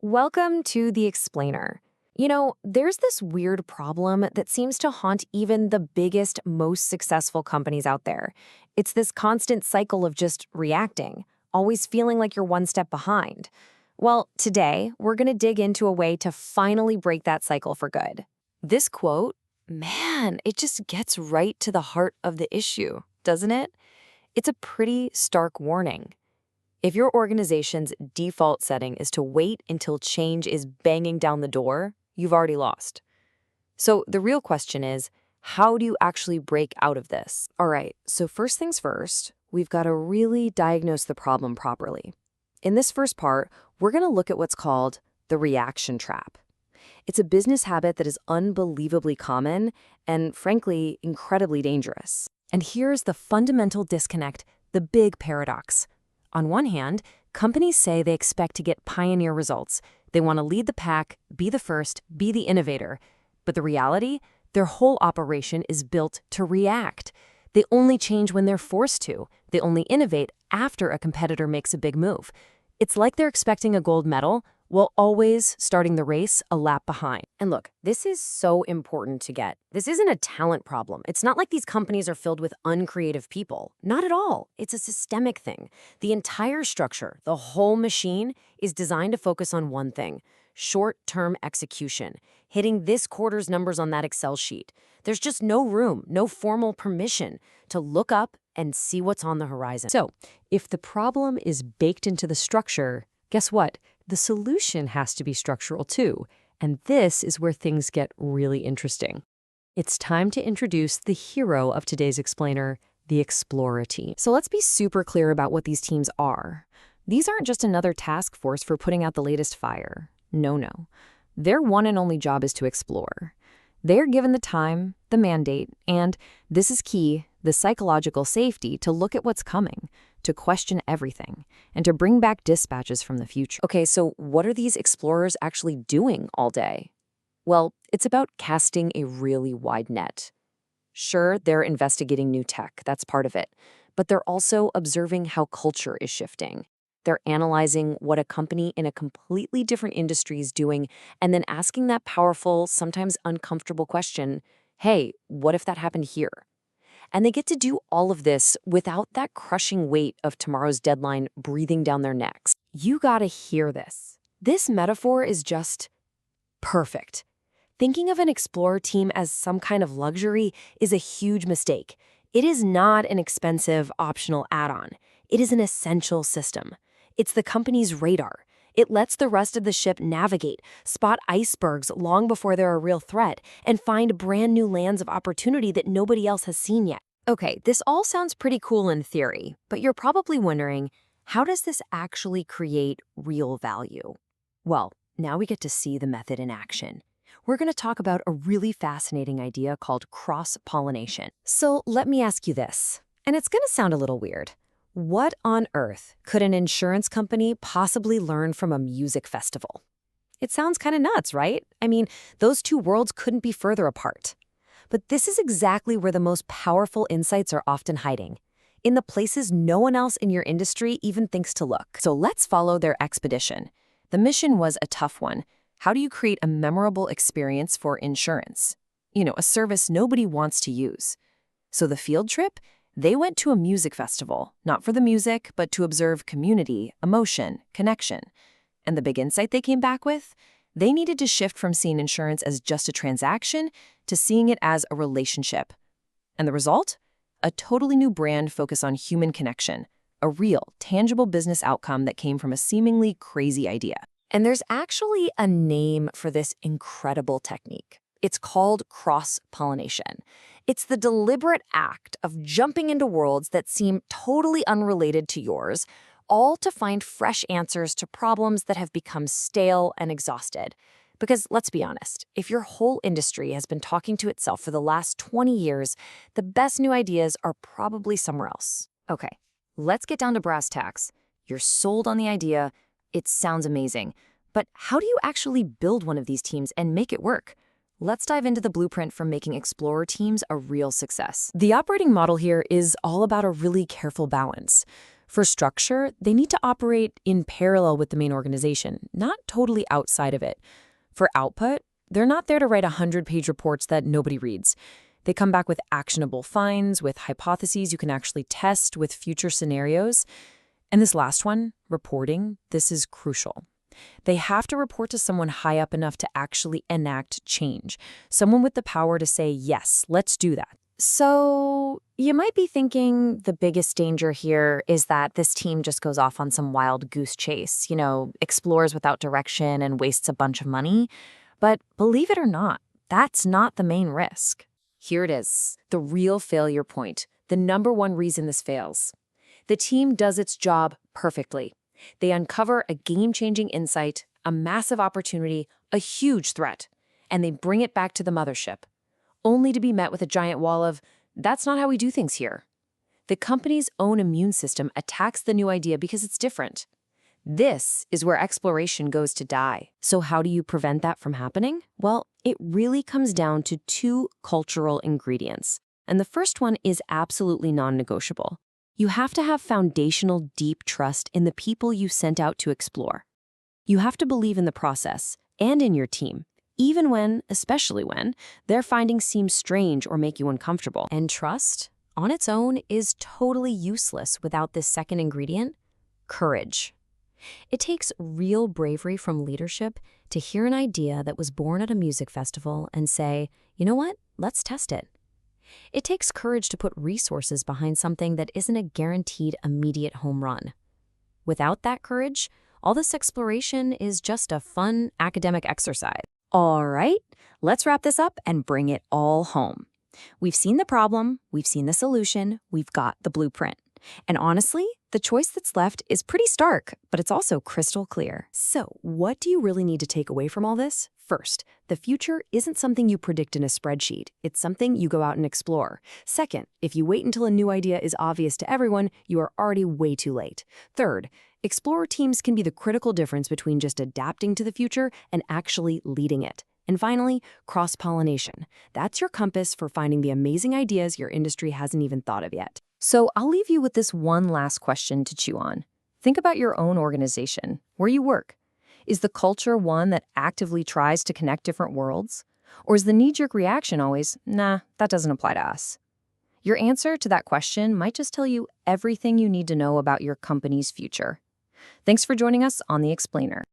Welcome to The Explainer. There's this weird problem that seems to haunt even the biggest, most successful companies out there. It's this constant cycle of just reacting, always feeling like you're one step behind. Well, today, we're going to dig into a way to finally break that cycle for good. This quote, man, it just gets right to the heart of the issue, doesn't it? It's a pretty stark warning. If your organization's default setting is to wait until change is banging down the door, you've already lost. So the real question is, how do you actually break out of this? All right, so first things first, we've got to really diagnose the problem properly. In this first part, we're going to look at what's called the reaction trap. It's a business habit that is unbelievably common and, frankly, incredibly dangerous. And here's the fundamental disconnect, the big paradox. On one hand, companies say they expect to get pioneer results. They want to lead the pack, be the first, be the innovator. But the reality? Their whole operation is built to react. They only change when they're forced to. They only innovate after a competitor makes a big move. It's like they're expecting a gold medal while always starting the race a lap behind. And look, this is so important to get. This isn't a talent problem. It's not like these companies are filled with uncreative people. Not at all. It's a systemic thing. The entire structure, the whole machine, is designed to focus on one thing: short-term execution, hitting this quarter's numbers on that Excel sheet. There's just no room, no formal permission to look up and see what's on the horizon. So, if the problem is baked into the structure, guess what? The solution has to be structural too, and this is where things get really interesting. It's time to introduce the hero of today's explainer, the Explorer team. So let's be super clear about what these teams are. These aren't just another task force for putting out the latest fire. No. Their one and only job is to explore. They're given the time, the mandate, and, this is key, the psychological safety to look at what's coming, to question everything, and to bring back dispatches from the future. Okay, so what are these explorers actually doing all day? Well, it's about casting a really wide net. Sure, they're investigating new tech, that's part of it, but they're also observing how culture is shifting. They're analyzing what a company in a completely different industry is doing, and then asking that powerful, sometimes uncomfortable question, hey, what if that happened here? And they get to do all of this without that crushing weight of tomorrow's deadline breathing down their necks. You gotta hear this. This metaphor is just perfect. Thinking of an explorer team as some kind of luxury is a huge mistake. It is not an expensive, optional add-on. It is an essential system. It's the company's radar. It lets the rest of the ship navigate, spot icebergs long before they're a real threat, and find brand new lands of opportunity that nobody else has seen yet. Okay, this all sounds pretty cool in theory, but you're probably wondering, how does this actually create real value? Well, now we get to see the method in action. We're going to talk about a really fascinating idea called cross-pollination. So let me ask you this, and it's going to sound a little weird. What on earth could an insurance company possibly learn from a music festival? It sounds kind of nuts, right? I mean, those two worlds couldn't be further apart. But this is exactly where the most powerful insights are often hiding, in the places no one else in your industry even thinks to look. So let's follow their expedition. The mission was a tough one. How do you create a memorable experience for insurance? A service nobody wants to use. So the field trip? They went to a music festival, not for the music, but to observe community, emotion, connection. And the big insight they came back with? They needed to shift from seeing insurance as just a transaction to seeing it as a relationship. And the result? A totally new brand focused on human connection, a real, tangible business outcome that came from a seemingly crazy idea. And there's actually a name for this incredible technique. It's called cross-pollination. It's the deliberate act of jumping into worlds that seem totally unrelated to yours, all to find fresh answers to problems that have become stale and exhausted. Because let's be honest, if your whole industry has been talking to itself for the last 20 years, the best new ideas are probably somewhere else. Okay, let's get down to brass tacks. You're sold on the idea. It sounds amazing. But how do you actually build one of these teams and make it work? Let's dive into the blueprint for making explorer teams a real success. The operating model here is all about a really careful balance. For structure, they need to operate in parallel with the main organization, not totally outside of it. For output, they're not there to write 100-page reports that nobody reads. They come back with actionable finds, with hypotheses you can actually test with future scenarios. And this last one, reporting, this is crucial. They have to report to someone high up enough to actually enact change, someone with the power to say, yes, let's do that. So you might be thinking the biggest danger here is that this team just goes off on some wild goose chase, explores without direction and wastes a bunch of money. But believe it or not, that's not the main risk. Here it is, the real failure point, the number one reason this fails. The team does its job perfectly. They uncover a game-changing insight, a massive opportunity, a huge threat, and they bring it back to the mothership, only to be met with a giant wall of, that's not how we do things here. The company's own immune system attacks the new idea because it's different. This is where exploration goes to die. So how do you prevent that from happening? Well, it really comes down to two cultural ingredients. And the first one is absolutely non-negotiable. You have to have foundational, deep trust in the people you sent out to explore. You have to believe in the process and in your team, even when, especially when, their findings seem strange or make you uncomfortable. And trust, on its own, is totally useless without this second ingredient, courage. It takes real bravery from leadership to hear an idea that was born at a music festival and say, you know what, let's test it. It takes courage to put resources behind something that isn't a guaranteed immediate home run. Without that courage, all this exploration is just a fun academic exercise. All right, let's wrap this up and bring it all home. We've seen the problem, we've seen the solution, we've got the blueprint. And honestly, the choice that's left is pretty stark, but it's also crystal clear. So, what do you really need to take away from all this? First, the future isn't something you predict in a spreadsheet. It's something you go out and explore. Second, if you wait until a new idea is obvious to everyone, you are already way too late. Third, explorer teams can be the critical difference between just adapting to the future and actually leading it. And finally, cross-pollination. That's your compass for finding the amazing ideas your industry hasn't even thought of yet. So I'll leave you with this one last question to chew on. Think about your own organization, where you work. Is the culture one that actively tries to connect different worlds? Or is the knee-jerk reaction always, nah, that doesn't apply to us? Your answer to that question might just tell you everything you need to know about your company's future. Thanks for joining us on The Explainer.